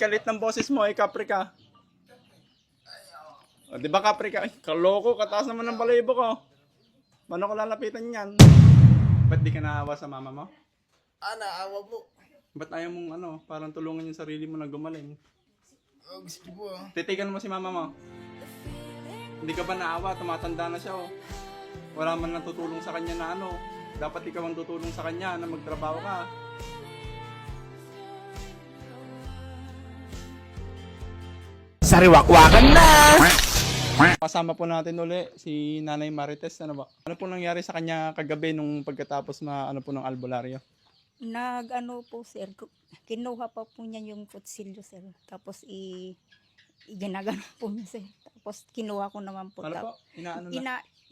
Kalit ng boses mo, ay kapre ka. O, di ba kapre ka? Ay, kaloko, kataas naman ng balayibo ko. Paano ko lalapitan yan? Ba't di ka naawa sa mama mo? Naawa po. Ba't ayaw mong parang tulungan yung sarili mo na gumaling? Gusto po Titigan mo si mama mo. Hindi ka ba naawa? Tumatanda na siya Wala man lang tutulong sa kanya na Dapat ikaw ang tutulong sa kanya na magtrabaho ka. Sariwakwakan na! Kasama po natin uli si Nanay Marites. Ano po nangyari sa kanya kagabi nung pagkatapos po ng albularyo? Po sir, kinuha pa po niya yung kutsilyo sir. Tapos ginagano po niya sir. Tapos kinuha ko naman po. Ano po?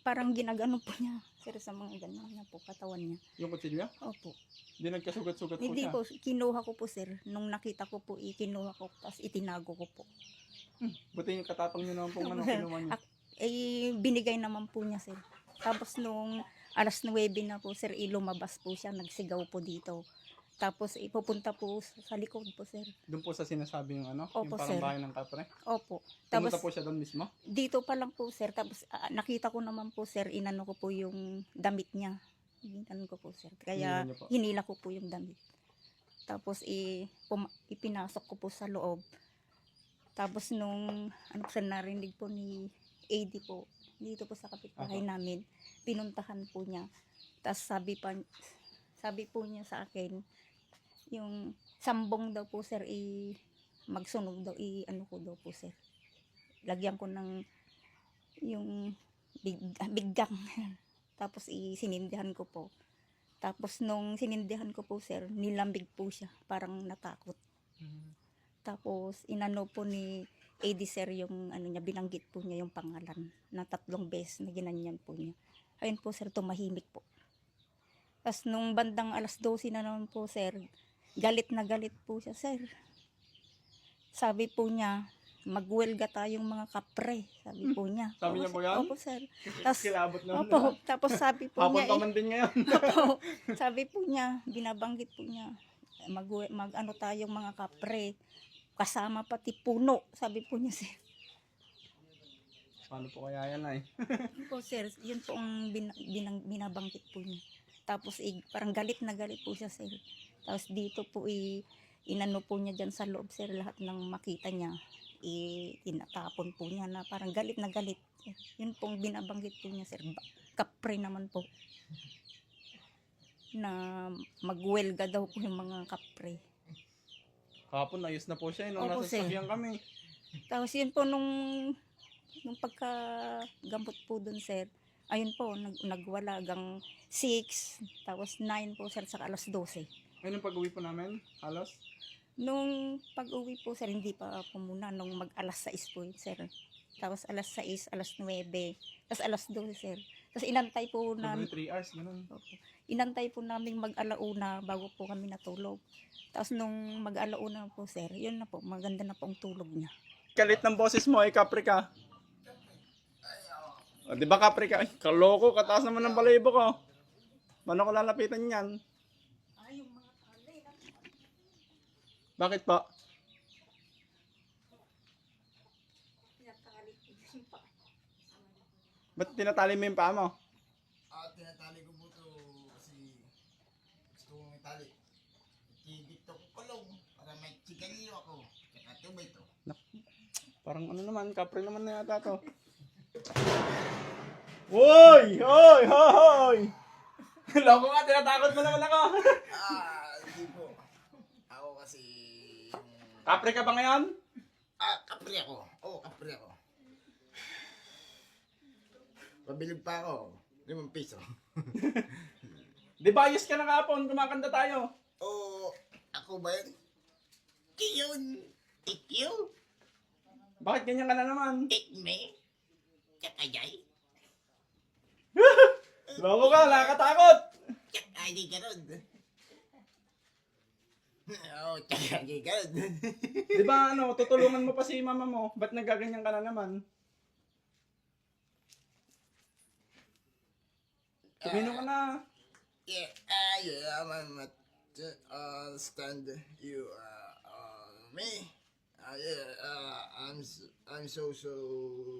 Parang ginagano po niya sir sa mga gano'n niya po katawan niya. Yung kutsilyo? Opo. Hindi nagkasugat-sugat po Hindi siya? po, kinuha ko po sir. Nung nakita ko po, kinuha ko. Tapos itinago ko po. Buti yung katapang nyo naman pong kinuha niya. Binigay naman po niya sir. Tapos nung alas 9 na po sir, lumabas po siya, nagsigaw po dito. Tapos pupunta po sa likod po sir. Doon po sa sinasabi yung Opo, yung parang sir. bahay ng kapre? Opo. Pumunta Tapos po siya doon mismo? dito pa lang po sir. Tapos nakita ko naman po sir, inano ko po yung damit niya. Inano ko po sir. Kaya Hinila niyo po? hinila ko po yung damit. Tapos ipinasok ko po sa loob. Tapos nung narinig po ni AD po, dito po sa kapitbahay namin, pinuntahan po niya. Tapos sabi po niya sa akin, yung sambong daw po sir, magsunog daw, ko daw po sir. Lagyan ko ng yung biggang. Tapos sinindihan ko po. Tapos nung sinindihan ko po sir, nilambig po siya, parang natakot. Tapos inano po ni AD sir yung niya, binanggit po niya yung pangalan na 3 beses na ginanyan po niya. Ayun po sir, tumahimik po. Tapos nung bandang alas 12 na naman po sir, galit na galit po siya sir. Sabi po niya, magwelga tayong mga kapre, sabi po niya. Sabi niya po yan? Opo sir. Tapos, Kilabot naman opo, tapos sabi po Hapon niya, pa man din ngayon. opo, sabi po niya, binabanggit po niya, tayong mga kapre, kasama pati puno, sabi po niya sir. Paano po kaya yan ay? Po sir, yun po ang binabanggit po niya. Tapos parang galit na galit po siya sir. Tapos dito po inano po niya dyan sa loob sir, lahat ng makita niya, tinatapon po niya na parang galit na galit. Yun po ang binabanggit po niya sir. Kapre naman po. Na magwelga daw po yung mga kapre. Kahapon ayos na po siya nung Opo, nasa sir. sakyan kami. Tapos yun po nung pagkagambot po dun sir, ayun po, nagwala hanggang 6, tapos 9 po sir, saka alas 12. Ayun yung pag-uwi po namin, halos. Nung pag-uwi po sir, hindi pa po muna, nung mag-alas 6 po sir. Tapos alas 6, alas 9, tapos alas 12 sir. Tapos inantay po namin, Pag-uwi 3 hours, ganun. inantay po namin mag-alauna bago po kami natulog. Tapos nung mag-alauna po sir, yun na po, maganda na po ang tulog niya. Kalit ng boses mo, ay kapre ka. O, di ba kapre ka? Ay, kaloko, kataas naman ng balayibo ko. Paano ko lalapitan yan? Bakit po? Ba't tinatali mo yung paa mo? Tinatali ko po ito kasi gusto kong itali. Dito ko kulong para may tsigalyo ako. Tsaka tubay ito. Parang naman, kapre naman na yata to. Hoy! Hoy! Hoy! Loko ka, tinatakot mo naman ako. Hindi po. Ako kasi Kapre ka ba ngayon? kapre ako. Oo, kapre ako. Pabilib pa ako. 5 piso. Di ba ayos ka na kapon, kumakanta tayo. Oo, ako ba yun? Kiyon. Tikyo. Bakit ganyan ka na naman? Tikme. Tsakayay. Loko ka, nakakatakot. Tsakayay ganun. Oo, tsakayay ganun. Di ba tutulungan mo pa si mama mo? Ba't nagaganyan ka na naman? Tumino ka na. Yeah, I'm understand you, me. I'm so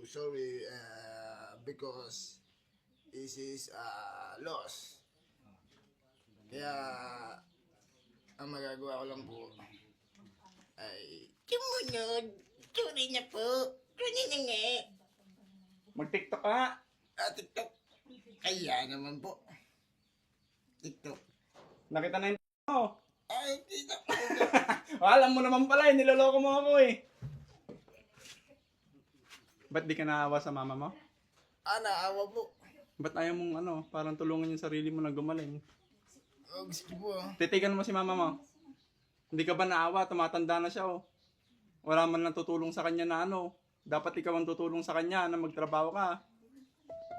sorry because this is loss. Kaya ang magagawa ko lang po ay sumunod. Sorry na po. Sorry na nga. Mag-TikTok ka. TikTok. Kaya naman po. TikTok. Nakita na yung mo. Ay, TikTok. Alam mo naman pala, niloloko mo ako eh. Ba't di ka naawa sa mama mo? Naawa po. Ba't ayaw mong parang tulungan yung sarili mo na gumaling? Gusto po Titigan mo si mama mo. Hindi ka ba naawa? Tumatanda na siya oh. Wala man lang tutulong sa kanya na dapat ikaw ang tutulong sa kanya na magtrabaho ka.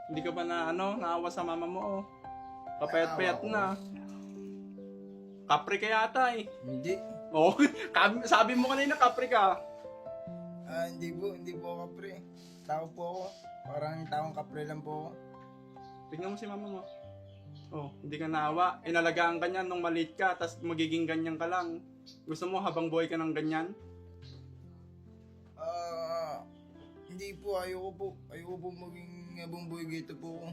Hindi ka ba naawa sa mama mo oh. Kapayat-payat na. Kapre ka yata eh. Hindi. Oh, sabi mo kanina kapre ka. Hindi po ako kapre. Tao po ako. Parang taong kapre lang po ako. Tingnan mo si mama mo. Oh, hindi ka naawa. Inalagaan ka niyan nung maliit ka, tas magiging ganyan ka lang. Gusto mo habang buhay ka ng ganyan? Hindi po. Ayoko po. Ayoko po maging habang buhay gito po ako.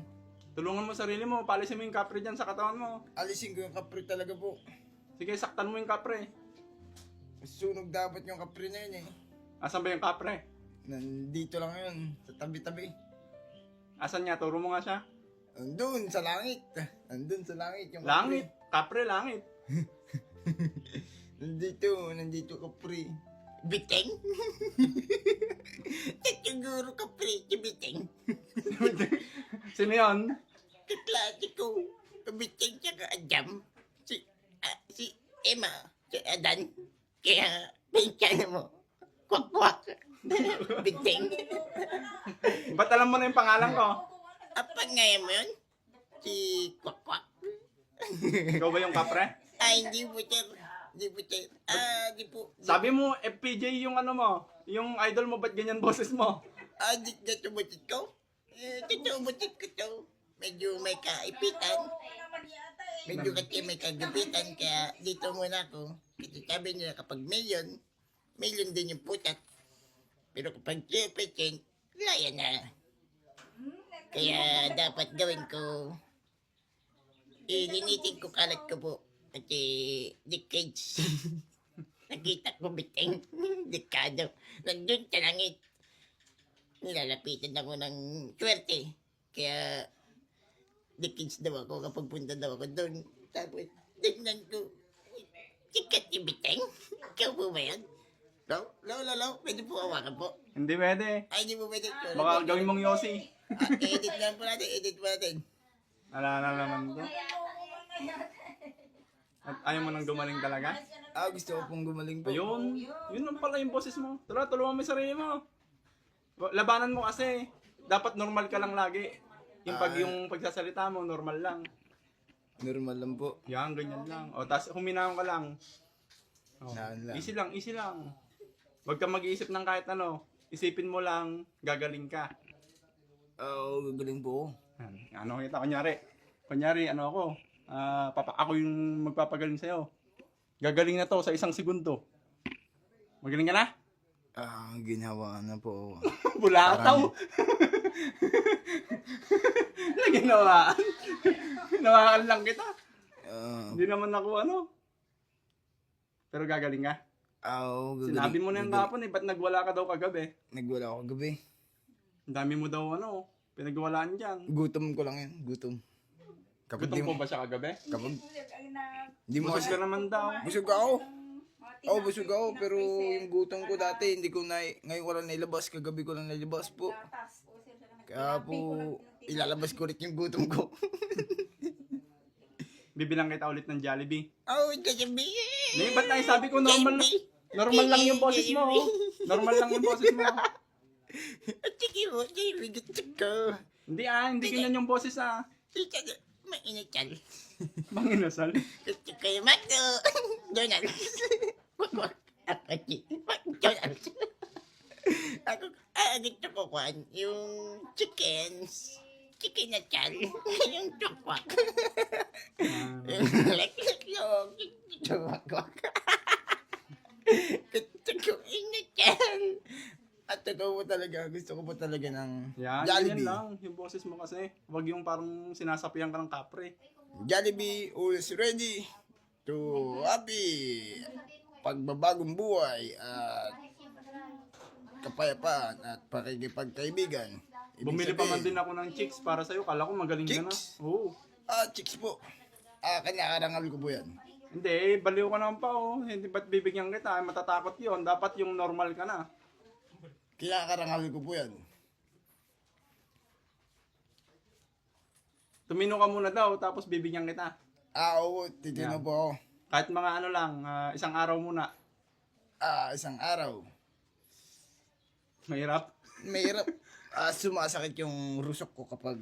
Tulungan mo sarili mo, palisin mo yung kapre dyan sa katawan mo. Alisin ko yung kapre talaga po. Sige, saktan mo yung kapre. Sunog dapat yung kapre na yun eh. Asan ba yung kapre? Nandito lang yun. Sa tabi-tabi. Asan niya? Turo mo nga siya. Andun sa langit. Andun sa langit yung kapre. Langit. Kapre, langit. Nandito kapre. Biteng? Siguro kapre, si Biteng. Sino yun? Kaklase ko. Biteng tsaka Adam. Si Emma. Si Adan. Kaya, pinsan mo. Kwak-kwak. Biteng. Ba't alam mo na yung pangalan ko? Apa ngayon mo yun? Si Kwak-kwak. Ikaw ba yung kapre? Hindi po, sir. Hindi po, sir. Di po. Sabi mo, FPJ yung mo. Yung idol mo, ba't ganyan boses mo? Di na tumutit ko. Tumutit ko to. Medyo may kaipitan. Medyo kasi may kagupitan. Kaya dito muna ako. Kasi sabi nila kapag million din yung putat. Pero kapag 0%, laya na. Kaya dapat gawin ko, linitin ko kalat ko po. Kasi decades. Nakita ko biteng. Dekado. Nandun sa langit. Nilalapitan ako ng swerte. Kaya decades daw ako kapag punta daw ako doon. Tapos, tignan ko, sikat yung biteng. Ikaw po ba yan? Lo, pwede po hawakan po. Hindi pwede. Ay, hindi po pwede. Baka gawin mong Yossi. Edit lang po natin. Alala naman to. At ayaw mo nang gumaling talaga? Gusto ko pong gumaling po. Ayun. Yun lang pala yung boses mo. Tulungan mo yung sarili mo. Labanan mo kasi. Dapat normal ka lang lagi. Yung pagsasalita mo, normal lang. Normal lang po. Yan, ganyan lang. O, tas huminahon ka lang. O, Lang. easy lang. Huwag kang mag-iisip ng kahit ano. Isipin mo lang, gagaling ka. Gagaling po. Yan. Ano kita? Kunyari, ako. Ako yung magpapagaling sa'yo. Gagaling na to sa 1 segundo. Magaling ka na? Ginawa na po. Bulataw! Na ginawaan? Ginawakan lang kita. Hindi naman ako Pero gagaling ka. Gagaling. Sinabi mo na yung kapon ba't nagwala ka daw kagabi? Nagwala ako gabi. Ang dami mo daw pinagwalaan dyan. Gutom ko lang yan. Gutom. Gutom po ba siya kagabi? Kapag di mo Busog ka naman daw. busog ako. Busog ako. Pero yung gutom ko dati, hindi ko ngayon wala nailabas. Kagabi ko lang nailabas po. Kaya po, ilalabas ko rin yung gutom ko. Bibilang kita ulit ng Jollibee. Jollibee. Hindi, ba't na sabi ko normal lang yung boses mo. Normal lang yung boses mo. Sige mo, Jollibee, gusto ko. Hindi ganyan yung boses Mainasal. Manginasal. Gusto ko yung mato. Donald. Donald. Gusto ko kwan, yung chicken na chal. Yung chokwak. Like yung chokwak. Gusto ko yung yan. At totoo po talaga, gusto ko po talaga ng Yan, Jollibee. ganyan lang. Yung boses mo kasi. Huwag yung parang sinasapian ka ng kapre. Jollibee always ready to happy pagbabagong buhay at kapayapaan at pakikipagkaibigan. Ibig Bumili pa man sabihin, din ako ng chicks para sa'yo. Kala ko magaling ka na. Chicks? Oo. chicks po. Kanya-karangal ko po yan. Hindi, baliw ka naman pa oh. Hindi ba't bibigyan kita? Matatakot yon. Dapat yung normal ka na. Kinakarangal ko po yan. Tumino ka muna daw, tapos bibigyan kita. Oo, titignan po ako. Kahit mga ano lang, isang araw muna. Isang araw. Mahirap. Mahirap. Sumasakit yung rusok ko kapag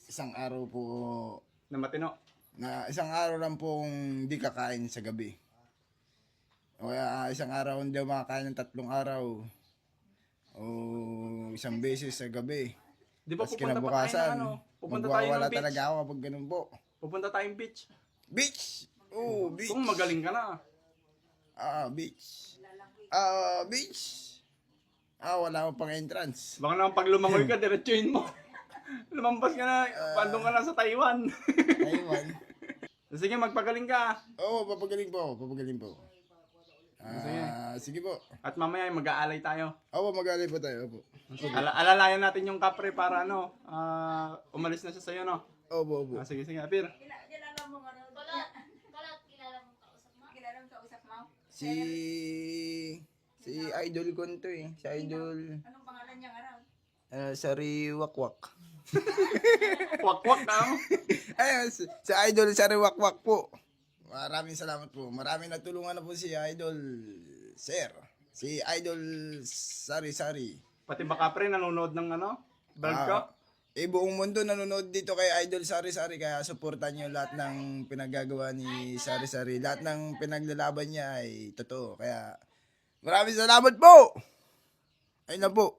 isang araw po Na matino. na isang araw lang pong di kakain sa gabi. O kaya isang araw hindi ako makakain ng 3 araw. O isang beses sa gabi. Di ba Tapos pupunta pa tayo kinabukasan, ng ano? Pupunta tayo magwawala ng beach. talaga ako kapag ganun po. Pupunta tayong beach. Beach! Oh, beach. Kung magaling ka na. Beach. Beach. Wala akong pang entrance. Baka naman pag lumangoy ka, diretsuin mo. Lumampas ka na, pandong ka na sa Taiwan. Taiwan. Sige, magpagaling ka. Papagaling po. Papagaling po. Sige po. At mamaya mag-aalay tayo. Magali po tayo. Opo. Alalayan natin yung kapre para ano, umalis na siya sa'yo, no? Opo. Sige, Apir. Si Idol ko to eh. Si Idol. Anong pangalan niya nga raw? Sari Wakwak. Kwak-kwak ka, no? Si Idol Sari Wakwak po. Maraming salamat po. Maraming natulungan na po si Idol Sir. Si Idol Sari. Pati ba kapre nanonood ng ano? Vlog ko? Buong mundo nanonood dito kay Idol Sari kaya suportan niyo lahat ng pinagagawa ni Sari. Lahat ng pinaglalaban niya ay totoo. Kaya maraming salamat po. Ayun na po.